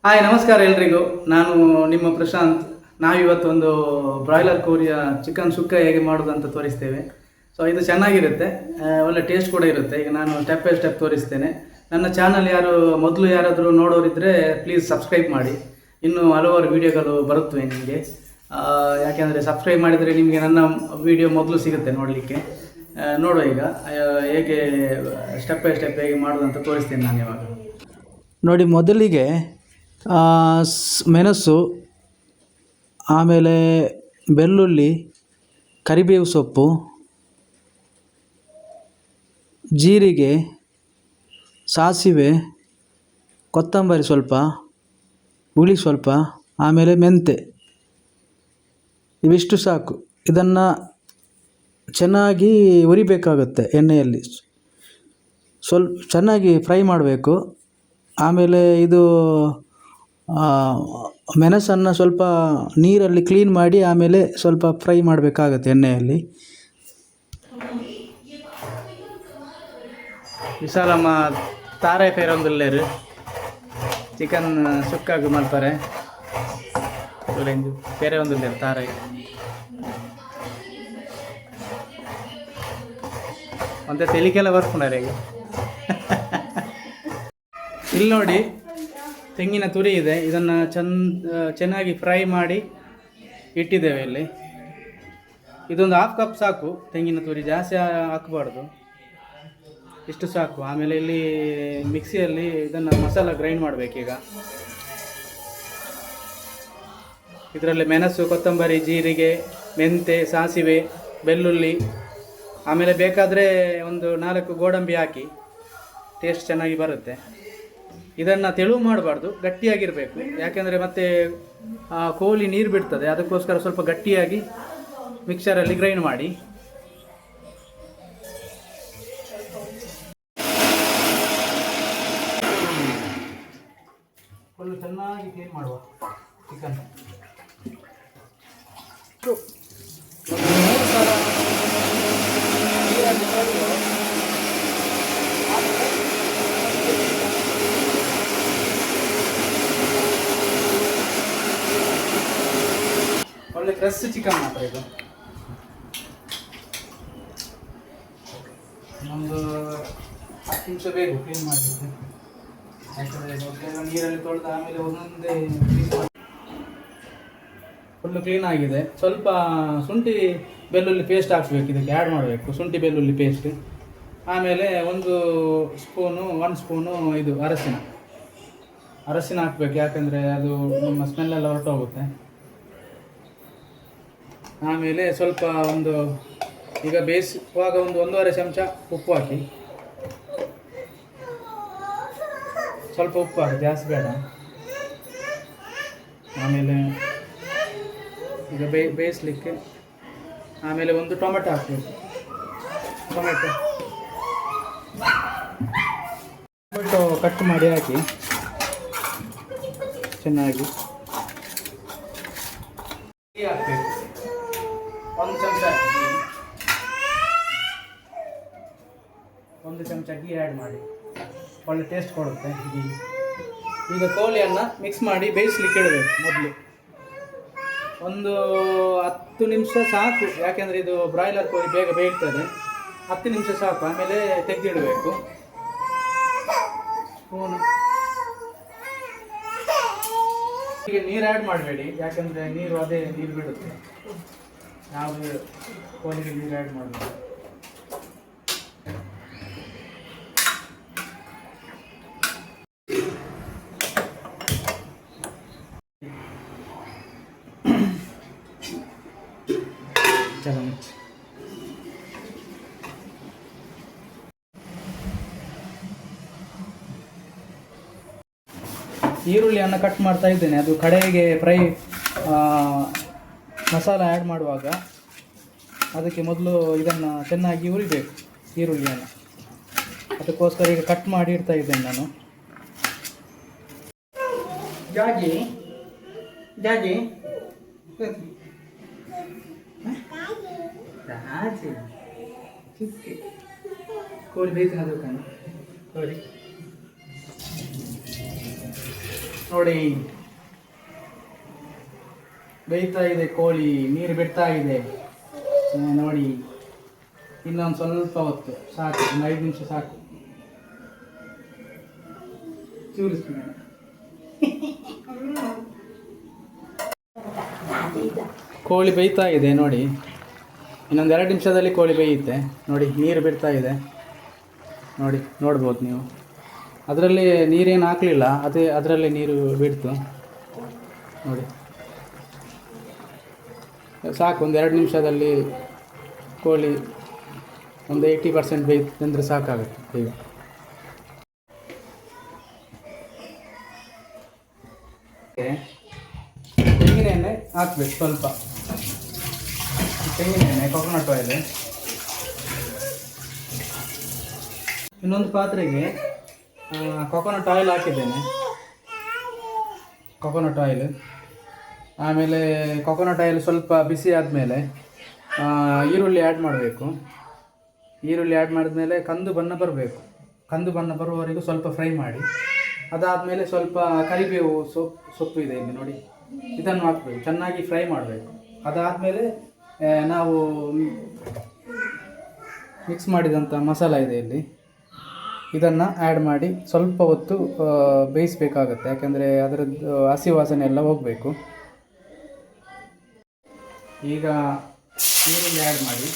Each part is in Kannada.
ಹಾಯ್ ನಮಸ್ಕಾರ ಎಲ್ರಿಗೂ. ನಾನು ನಿಮ್ಮ ಪ್ರಶಾಂತ್. ನಾವಿವತ್ತೊಂದು ಬ್ರಾಯ್ಲರ್ ಕೋರಿಯ ಚಿಕನ್ ಸುಕ್ಕ ಹೇಗೆ ಮಾಡೋದು ಅಂತ ತೋರಿಸ್ತೇವೆ. ಸೊ ಇದು ಚೆನ್ನಾಗಿರುತ್ತೆ, ಒಳ್ಳೆ ಟೇಸ್ಟ್ ಕೂಡ ಇರುತ್ತೆ. ಈಗ ನಾನು ಸ್ಟೆಪ್ ಬೈ ಸ್ಟೆಪ್ ತೋರಿಸ್ತೇನೆ. ನನ್ನ ಚಾನಲ್ ಮೊದಲು ಯಾರಾದರೂ ನೋಡೋರಿದ್ದರೆ ಪ್ಲೀಸ್ ಸಬ್ಸ್ಕ್ರೈಬ್ ಮಾಡಿ. ಇನ್ನೂ ಹಲವಾರು ವೀಡಿಯೋಗಳು ಬರುತ್ತವೆ ನಿಮಗೆ. ಯಾಕೆಂದರೆ ಸಬ್ಸ್ಕ್ರೈಬ್ ಮಾಡಿದರೆ ನಿಮಗೆ ನನ್ನ ವೀಡಿಯೋ ಮೊದಲು ಸಿಗುತ್ತೆ ನೋಡಲಿಕ್ಕೆ. ನೋಡುವ ಈಗ ಹೇಗೆ ಸ್ಟೆಪ್ ಬೈ ಸ್ಟೆಪ್ ಹೇಗೆ ಮಾಡೋದು ಅಂತ ತೋರಿಸ್ತೇನೆ ನಾನು ಇವಾಗ. ನೋಡಿ, ಮೊದಲಿಗೆ ಮೆಣಸು, ಆಮೇಲೆ ಬೆಳ್ಳುಳ್ಳಿ, ಕರಿಬೇವು ಸೊಪ್ಪು, ಜೀರಿಗೆ, ಸಾಸಿವೆ, ಕೊತ್ತಂಬರಿ ಸ್ವಲ್ಪ, ಹುಳಿ ಸ್ವಲ್ಪ, ಆಮೇಲೆ ಮೆಂತೆ, ಇವಿಷ್ಟು ಸಾಕು. ಇದನ್ನು ಚೆನ್ನಾಗಿ ಹುರಿಬೇಕಾಗುತ್ತೆ ಎಣ್ಣೆಯಲ್ಲಿ. ಸ್ವಲ್ಪ ಚೆನ್ನಾಗಿ ಫ್ರೈ ಮಾಡಬೇಕು. ಆಮೇಲೆ ಇದು ಮೆಣಸನ್ನು ಸ್ವಲ್ಪ ನೀರಲ್ಲಿ ಕ್ಲೀನ್ ಮಾಡಿ ಆಮೇಲೆ ಸ್ವಲ್ಪ ಫ್ರೈ ಮಾಡಬೇಕಾಗತ್ತೆ ಎಣ್ಣೆಯಲ್ಲಿ. ವಿಶಾಲಮ್ಮ ತಾರೆ ಪೇರೊಂದುಲ್ಲೇರು ಚಿಕನ್ ಸುಕ್ಕಾಗಿ ಮಾಡ್ತಾರೆ. ಬೇರೆ ಒಂದುಲ್ಲೇರು ತಾರೆ ಅಂತ ತೆಲಿಕೆಲ್ಲ ಬರ್ಕೊಂಡಾರೆ ಈಗ. ಇಲ್ಲಿ ನೋಡಿ, ತೆಂಗಿನ ತುರಿ ಇದೆ. ಇದನ್ನು ಚೆನ್ನಾಗಿ ಫ್ರೈ ಮಾಡಿ ಇಟ್ಟಿದ್ದೇವೆ ಇಲ್ಲಿ. ಇದೊಂದು 1/2 ಕಪ್ ಸಾಕು ತೆಂಗಿನ ತುರಿ, ಜಾಸ್ತಿ ಹಾಕಬಾರ್ದು, ಇಷ್ಟು ಸಾಕು. ಆಮೇಲೆ ಇಲ್ಲಿ ಮಿಕ್ಸಿಯಲ್ಲಿ ಇದನ್ನು ಮಸಾಲ ಗ್ರೈಂಡ್ ಮಾಡಬೇಕೀಗ. ಇದರಲ್ಲಿ ಮೆಣಸು, ಕೊತ್ತಂಬರಿ, ಜೀರಿಗೆ, ಮೆಂತೆ, ಸಾಸಿವೆ, ಬೆಳ್ಳುಳ್ಳಿ, ಆಮೇಲೆ ಬೇಕಾದರೆ ಒಂದು 4 ಗೋಡಂಬಿ ಹಾಕಿ ಟೇಸ್ಟ್ ಚೆನ್ನಾಗಿ ಬರುತ್ತೆ. ಇದನ್ನು ತೆಳು ಮಾಡಬಾರ್ದು, ಗಟ್ಟಿಯಾಗಿರಬೇಕು. ಯಾಕೆಂದರೆ ಮತ್ತೆ ಕೋಳಿ ನೀರು ಬಿಡ್ತದೆ, ಅದಕ್ಕೋಸ್ಕರ ಸ್ವಲ್ಪ ಗಟ್ಟಿಯಾಗಿ ಮಿಕ್ಸರಲ್ಲಿ ಗ್ರೈಂಡ್ ಮಾಡಿ. ಫುಲ್ಲು ಚೆನ್ನಾಗಿ ಕ್ಲೀನ್ ಮಾಡುವ ಚಿಕನ್. ಒಳ್ಳೆ ಫ್ರೆಶ್ ಚಿಕನ್ ಮಾತ್ರ ಇದು. ಒಂದು 10 ನಿಮಿಷ ಬೇಕು ಕ್ಲೀನ್ ಮಾಡಲಿಕ್ಕೆ. ಯಾಕಂದರೆ ನೀರಲ್ಲಿ ತೊಳೆದು ಆಮೇಲೆ ಒಂದೊಂದೇ ಫುಲ್ಲು ಕ್ಲೀನ್ ಆಗಿದೆ. ಸ್ವಲ್ಪ ಶುಂಠಿ ಬೆಳ್ಳುಳ್ಳಿ ಪೇಸ್ಟ್ ಹಾಕಬೇಕು, ಇದಕ್ಕೆ ಆ್ಯಡ್ ಮಾಡಬೇಕು ಶುಂಠಿ ಬೆಳ್ಳುಳ್ಳಿ ಪೇಸ್ಟ್. ಆಮೇಲೆ 1 ಸ್ಪೂನು ಇದು ಅರಸಿನ ಹಾಕಬೇಕು, ಯಾಕಂದರೆ ಅದು ನಿಮ್ಮ ಸ್ಮೆಲ್ಲೆಲ್ಲ ಹೊರಟೋಗುತ್ತೆ. ಆಮೇಲೆ ಸ್ವಲ್ಪ ಈಗ ಬೇಯಿಸುವಾಗ 1.5 ಚಮಚ ಉಪ್ಪು ಹಾಕಿ, ಸ್ವಲ್ಪ ಉಪ್ಪು ಹಾಕಿ, ಜಾಸ್ತಿ ಬೇಡ. ಆಮೇಲೆ ಈಗ ಬೇಯಿಸಲಿಕ್ಕೆ ಆಮೇಲೆ 1 ಟೊಮೆಟೊ ಹಾಕಬೇಕು. ಟೊಮೆಟೊ ಕಟ್ ಮಾಡಿ ಹಾಕಿ ಚೆನ್ನಾಗಿ ಹಾಕಬೇಕು. 1 ಚಮಚ ಗೀ ಆ್ಯಡ್ ಮಾಡಿ, ಒಳ್ಳೆ ಟೇಸ್ಟ್ ಕೊಡುತ್ತೆ ಗೀ. ಈಗ ಕೋಳಿಯನ್ನು ಮಿಕ್ಸ್ ಮಾಡಿ ಬೇಯಿಸ್ಲಿಕ್ಕೆ ಇಡಬೇಕು. ಮೊದಲು ಒಂದು 10 ನಿಮಿಷ ಸಾಕು, ಯಾಕೆಂದರೆ ಇದು ಬ್ರಾಯ್ಲರ್ ಕೋಳಿ ಬೇಗ ಬೇಯ್ತದೆ. 10 ನಿಮಿಷ ಸಾಕು, ಆಮೇಲೆ ತೆಗೆದಿಡಬೇಕು. ಸ್ಪೂನು ಈಗ ನೀರು ಆ್ಯಡ್ ಮಾಡಬೇಡಿ, ಯಾಕೆಂದರೆ ಅದೇ ನೀರು ಬಿಡುತ್ತೆ. ಯಾವುದು ಕೋಳಿಗೆ ನೀರು ಆ್ಯಡ್ ಮಾಡಬೇಕು. ಈರುಳ್ಳಿಯನ್ನು ಕಟ್ ಮಾಡ್ತಾ ಇದ್ದೇನೆ. ಅದು ಕಡೆಗೆ ಮಸಾಲ ಆ್ಯಡ್ ಮಾಡುವಾಗ ಅದಕ್ಕೆ ಮೊದಲು ಇದನ್ನು ಚೆನ್ನಾಗಿ ಹುರಿಬೇಕು ಈರುಳ್ಳಿಯನ್ನು. ಅದಕ್ಕೋಸ್ಕರ ಈಗ ಕಟ್ ಮಾಡಿ ಇಡ್ತಾ ಇದ್ದೇನೆ ನಾನು. ಜಾಜಿ ಕೋಳಿ ಬೇಯ್ತು ಅದಕ್ಕೆ ನೋಡಿ. ನೋಡಿ ಬೇಯ್ತಾ ಇದೆ ಕೋಳಿ, ನೀರು ಬಿಡ್ತಾ ಇದೆ ನೋಡಿ. ಇನ್ನೊಂದು ಸ್ವಲ್ಪ ಹೊತ್ತು ಸಾಕು, ಒಂದು 5 ನಿಮಿಷ ಸಾಕು. ಕೋಳಿ ಬೇಯ್ತಾ ಇದೆ ನೋಡಿ. ಇನ್ನೊಂದು 2 ನಿಮಿಷದಲ್ಲಿ ಕೋಳಿ ಬೇಯುತ್ತೆ ನೋಡಿ. ನೀರು ಬಿಡ್ತಾ ಇದೆ ನೋಡಿ, ನೋಡ್ಬೋದು ನೀವು. ಅದರಲ್ಲಿ ನೀರೇನು ಹಾಕಲಿಲ್ಲ, ಅದರಲ್ಲಿ ನೀರು ಬಿಡ್ತು ನೋಡಿ. ಸಾಕು, ಒಂದು 2 ನಿಮಿಷದಲ್ಲಿ ಕೋಳಿ ಒಂದು 80% ಬೇಯ್ತಂದರೆ ಸಾಕಾಗುತ್ತೆ ಈಗ. ತೆಂಗಿನ ಎಣ್ಣೆ ಹಾಕ್ಬೇಕು ಸ್ವಲ್ಪ, ತೆಂಗಿನ ಎಣ್ಣೆ, ಕೊಕೊನಟ್ ಆಯಿಲ್. ಇನ್ನೊಂದು ಪಾತ್ರೆಗೆ ಕೊಕೊನಟ್ ಆಯಿಲ್ ಹಾಕಿದ್ದೇನೆ, ಕೊಕೊನಟ್ ಆಯಿಲ್. ಆಮೇಲೆ ಕೊಕೊನಟ್ ಆಯಿಲ್ ಸ್ವಲ್ಪ ಬಿಸಿ ಆದಮೇಲೆ ಈರುಳ್ಳಿ ಆ್ಯಡ್ ಮಾಡಬೇಕು. ಈರುಳ್ಳಿ ಆ್ಯಡ್ ಮಾಡಿದ್ಮೇಲೆ ಕಂದು ಬಣ್ಣ ಬರಬೇಕು, ಕಂದು ಬಣ್ಣ ಬರುವವರೆಗೂ ಸ್ವಲ್ಪ ಫ್ರೈ ಮಾಡಿ. ಅದಾದಮೇಲೆ ಸ್ವಲ್ಪ ಕರಿಬೇವು ಸೊಪ್ಪು ಇದೆ ಇಲ್ಲಿ ನೋಡಿ, ಇದನ್ನು ಹಾಕಬೇಕು, ಚೆನ್ನಾಗಿ ಫ್ರೈ ಮಾಡಬೇಕು. ಅದಾದಮೇಲೆ ನಾವು ಮಿಕ್ಸ್ ಮಾಡಿದಂಥ ಮಸಾಲ ಇದೆ ಇಲ್ಲಿ, ಇದನ್ನು ಆ್ಯಡ್ ಮಾಡಿ ಸ್ವಲ್ಪ ಹೊತ್ತು ಬೇಯಿಸಬೇಕಾಗತ್ತೆ, ಯಾಕೆಂದರೆ ಅದರದ್ದು ಹಸಿ ವಾಸನೆ ಎಲ್ಲ ಹೋಗಬೇಕು. ಈಗ ಈರುಳ್ಳಿ ಆ್ಯಡ್ ಮಾಡಿ,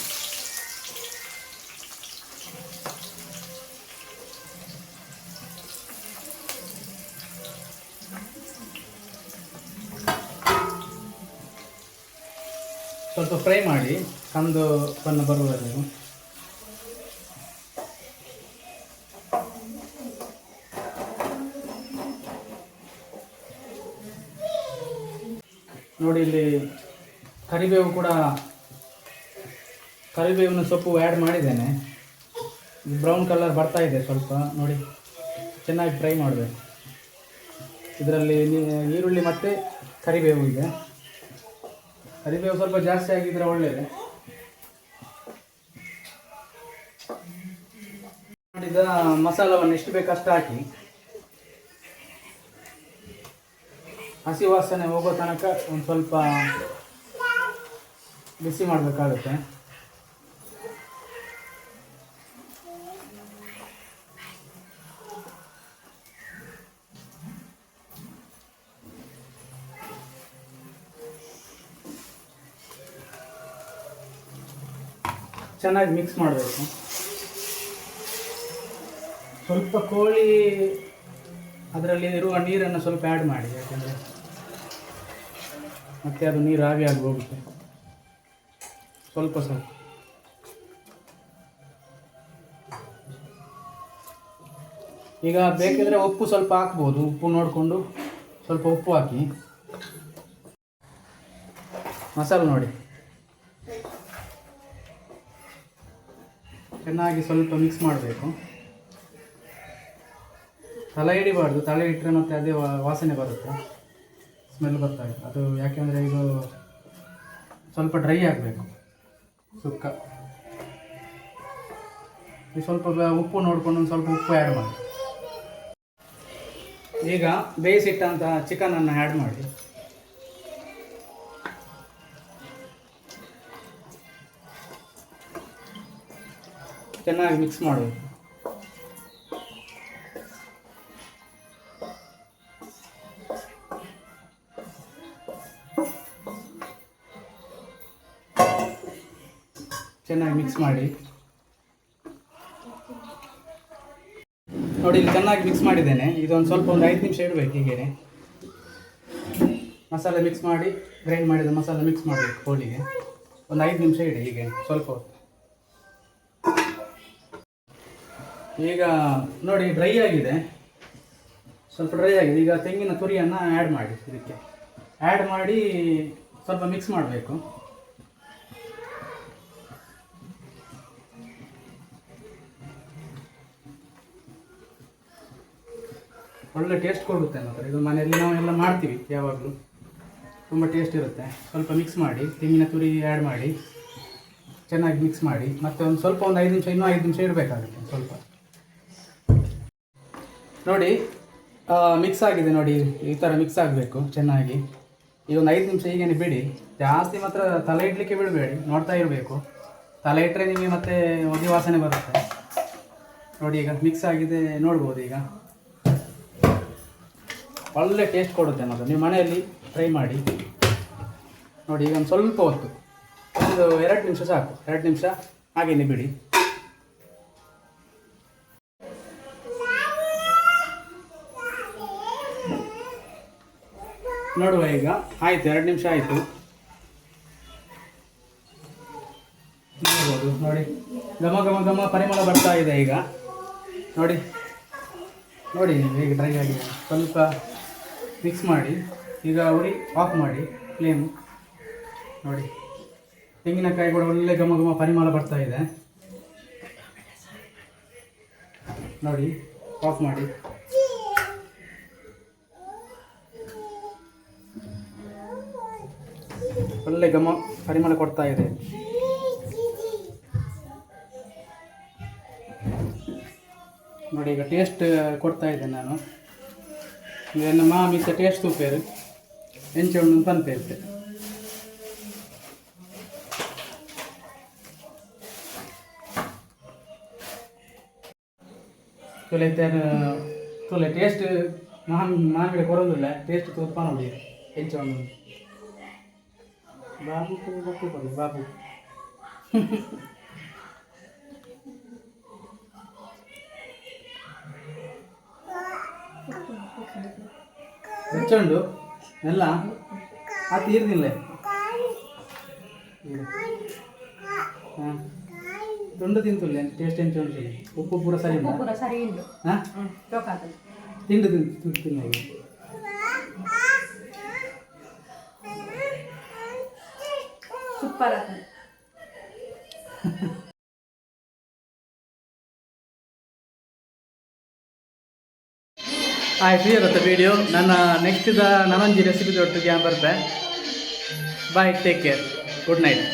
ಸ್ವಲ್ಪ ಫ್ರೈ ಮಾಡಿ ಕಂದು ಬಣ್ಣ ಬರುವವರೆಗೂ. ನೋಡಿ ಇಲ್ಲಿ ಕರಿಬೇವಿನ ಸೊಪ್ಪು ಆ್ಯಡ್ ಮಾಡಿದ್ದೇನೆ. ಬ್ರೌನ್ ಕಲರ್ ಬರ್ತಾ ಇದೆ ಸ್ವಲ್ಪ ನೋಡಿ, ಚೆನ್ನಾಗಿ ಫ್ರೈ ಮಾಡಬೇಕು. ಇದರಲ್ಲಿ ಈರುಳ್ಳಿ ಮತ್ತು ಕರಿಬೇವು ಇದೆ. ಕರಿಬೇವು ಸ್ವಲ್ಪ ಜಾಸ್ತಿ ಆಗಿದ್ರೆ ಒಳ್ಳೆಯದು. ಮಾಡಿದ ಮಸಾಲವನ್ನು ಎಷ್ಟು ಬೇಕಷ್ಟು ಹಾಕಿ ಹಸಿ ವಾಸನೆ ಹೋಗೋ ತನಕ ಒಂದು ಸ್ವಲ್ಪ ಬಿಸಿ ಮಾಡಬೇಕಾಗುತ್ತೆ. ಚೆನ್ನಾಗಿ ಮಿಕ್ಸ್ ಮಾಡಬೇಕು. ಸ್ವಲ್ಪ ಕೋಳಿ ಅದರಲ್ಲಿ ಇರುವ ನೀರನ್ನು ಸ್ವಲ್ಪ ಆ್ಯಡ್ ಮಾಡಿ, ಯಾಕಂದರೆ ಮತ್ತೆ ಅದು ನೀರು ಆವಿಯಾಗಿ ಹೋಗುತ್ತೆ. ಸ್ವಲ್ಪ ಸಾಕು. ಈಗ ಬೇಕಿದ್ರೆ ಉಪ್ಪು ಸ್ವಲ್ಪ ಹಾಕ್ಬೋದು, ಉಪ್ಪು ನೋಡಿಕೊಂಡು ಸ್ವಲ್ಪ ಉಪ್ಪು ಹಾಕಿ. ಮಸಾಲೆ ನೋಡಿ, ಚೆನ್ನಾಗಿ ಸ್ವಲ್ಪ ಮಿಕ್ಸ್ ಮಾಡಬೇಕು. ತಲೆ ಹಿಡಿಬಾರ್ದು, ತಲೆ ಇಟ್ಟರೆ ಮತ್ತೆ ಅದೇ ವಾಸನೆ ಬರುತ್ತೆ, ಸ್ಮೆಲ್ ಬರ್ತಾಯಿದೆ. ಅದು ಯಾಕೆಂದರೆ ಇದು ಸ್ವಲ್ಪ ಡ್ರೈ ಆಗಬೇಕು ಸುಕ್ಕ. ಸ್ವಲ್ಪ ಉಪ್ಪು ನೋಡಿಕೊಂಡು ಒಂದು ಸ್ವಲ್ಪ ಉಪ್ಪು ಆ್ಯಡ್ ಮಾಡಿ. ಈಗ ಬೇಯಿಸಿಟ್ಟಂಥ ಚಿಕನನ್ನು ಆ್ಯಡ್ ಮಾಡಿ. ಚೆನ್ನಾಗಿ ಮಿಕ್ಸ್ ಮಾಡಬೇಕು. ಚೆನ್ನಾಗಿ ಮಿಕ್ಸ್ ಮಾಡಿ ನೋಡಿ. ಇಲ್ಲಿ ಚೆನ್ನಾಗಿ ಮಿಕ್ಸ್ ಮಾಡಿದ್ದೇನೆ. ಇದೊಂದು ಸ್ವಲ್ಪ ಒಂದು 5 ನಿಮಿಷ ಇಡಬೇಕು ಹೀಗೆ. ಮಸಾಲೆ ಮಿಕ್ಸ್ ಮಾಡಿ, ಗ್ರೈಂಡ್ ಮಾಡಿದ ಮಸಾಲೆ ಮಿಕ್ಸ್ ಮಾಡಬೇಕು ಕೋಳಿಗೆ. ಒಂದು 5 ನಿಮಿಷ ಇಡಿ ಹೀಗೆ ಸ್ವಲ್ಪ ಹೊತ್ತು. ಈಗ ನೋಡಿ ಡ್ರೈ ಆಗಿದೆ, ಸ್ವಲ್ಪ ಡ್ರೈ ಆಗಿದೆ. ಈಗ ತೆಂಗಿನ ತುರಿಯನ್ನು ಆ್ಯಡ್ ಮಾಡಿ, ಇದಕ್ಕೆ ಆ್ಯಡ್ ಮಾಡಿ ಸ್ವಲ್ಪ ಮಿಕ್ಸ್ ಮಾಡಬೇಕು. ಒಳ್ಳೆ ಟೇಸ್ಟ್ ಕೊಡುತ್ತೆ ಮಾತ್ರ ಇದು. ಮನೆಯಲ್ಲಿ ನಾವೆಲ್ಲ ಮಾಡ್ತೀವಿ ಯಾವಾಗಲೂ, ತುಂಬ ಟೇಸ್ಟ್ ಇರುತ್ತೆ. ಸ್ವಲ್ಪ ಮಿಕ್ಸ್ ಮಾಡಿ, ತೆಂಗಿನ ತುರಿ ಆ್ಯಡ್ ಮಾಡಿ ಚೆನ್ನಾಗಿ ಮಿಕ್ಸ್ ಮಾಡಿ. ಮತ್ತು ಒಂದು ಸ್ವಲ್ಪ ಒಂದು 5 ನಿಮಿಷ, ಇನ್ನೂ 5 ನಿಮಿಷ ಇಡಬೇಕಾಗುತ್ತೆ ಸ್ವಲ್ಪ. ನೋಡಿ ಮಿಕ್ಸ್ ಆಗಿದೆ ನೋಡಿ, ಈ ಥರ ಮಿಕ್ಸ್ ಆಗಬೇಕು ಚೆನ್ನಾಗಿ. ಈಗ ಒಂದು 5 ನಿಮಿಷ ಹೀಗೇನೆ ಬಿಡಿ, ಜಾಸ್ತಿ ಮಾತ್ರ ತಲೆ ಇಡಲಿಕ್ಕೆ ಬಿಡಬೇಡಿ, ನೋಡ್ತಾ ಇರಬೇಕು. ತಲೆ ಇಟ್ಟರೆ ನಿಮಗೆ ಮತ್ತೆ ಹೊಗೆ ವಾಸನೆ ಬರುತ್ತೆ. ನೋಡಿ ಈಗ ಮಿಕ್ಸ್ ಆಗಿದೆ ನೋಡ್ಬೋದು. ಈಗ ಒಳ್ಳೆ ಟೇಸ್ಟ್ ಕೊಡುತ್ತೆ ಮಾತ್ರ, ನೀವು ಮನೆಯಲ್ಲಿ ಟ್ರೈ ಮಾಡಿ ನೋಡಿ. ಈಗ ಒಂದು ಸ್ವಲ್ಪ ಹೊತ್ತು, ಒಂದು 2 ನಿಮಿಷ ಸಾಕು, 2 ನಿಮಿಷ ಹಾಗೇನೆ ಬಿಡಿ. ನೋಡುವ ಈಗ ಆಯಿತು, 2 ನಿಮಿಷ ಆಯಿತು. ನೋಡ್ಬೋದು ನೋಡಿ, ಘಮ ಘಮ ಘಮ ಪರಿಮಳ ಬರ್ತಾ ಇದೆ ಈಗ. ನೋಡಿ ನೋಡಿ ಈಗ ಡ್ರೈ ಆಗಿದೆ, ಸ್ವಲ್ಪ ಮಿಕ್ಸ್ ಮಾಡಿ. ಈಗ ಉರಿ ಆಫ್ ಮಾಡಿ ಫ್ಲೇಮ್. ನೋಡಿ ತೆಂಗಿನಕಾಯಿ ಕೂಡ ಒಳ್ಳೆ ಘಮ ಘಮ ಪರಿಮಳ ಬರ್ತಾ ಇದೆ. ನೋಡಿ ಆಫ್ ಮಾಡಿ. ಒಳ್ಳೆ ಘಮ ಪರಿಮಳ ಕೊಡ್ತಾ ಇದೆ. ನೋಡಿ ಈಗ ಟೇಸ್ಟ್ ಕೊಡ್ತಾ ಇದ್ದೇನೆ ನಾನು. ಇದನ್ನು ಮಾಮಿಸ ಟೇಸ್ಟ್ ತೂಪೇರು ಎಂಚೆ ಉಂಡು ಪನ್ಪೇರ್ತೆ. ತುಲೆ ಟೇಸ್ಟ್ ಮಾಮಿಡ ಕೊರೋದಿಲ್ಲ, ಟೇಸ್ಟ್ ತೂಪ ನೋಡಿ ಎಂಚೆ ಉಂಡು ಬಾಬು ಬಪ್ಪು ಕೊಡಿ ಬಾಬು. ಹೆಚ್ಚುಂಡು ಎಲ್ಲ ಆ ತೀರ್ದಿಲ್ಲ. ಹಾಂ ತುಂಡು ತಿಂತುಲ್ಲೆ ಟೇಸ್ಟ್ ಎಂಚ ಉಂಟು, ಉಪ್ಪು ಪೂರ ಸರಿ ಹಾಂ ತಿಂಡು ತಿಂತಿಲ್ಲ. ಈಗ ಸೂಪರ್. ಆಯ್ತು ಇರುತ್ತೆ ವಿಡಿಯೋ. ನನ್ನ ನೆಕ್ಸ್ಟ್ ನನ್ನೊಂದು ರೆಸಿಪಿ ಒಟ್ಟಿಗೆ ಬರ್ತೆ. ಬಾಯ್, ಟೇಕ್ ಕೇರ್, ಗುಡ್ ನೈಟ್.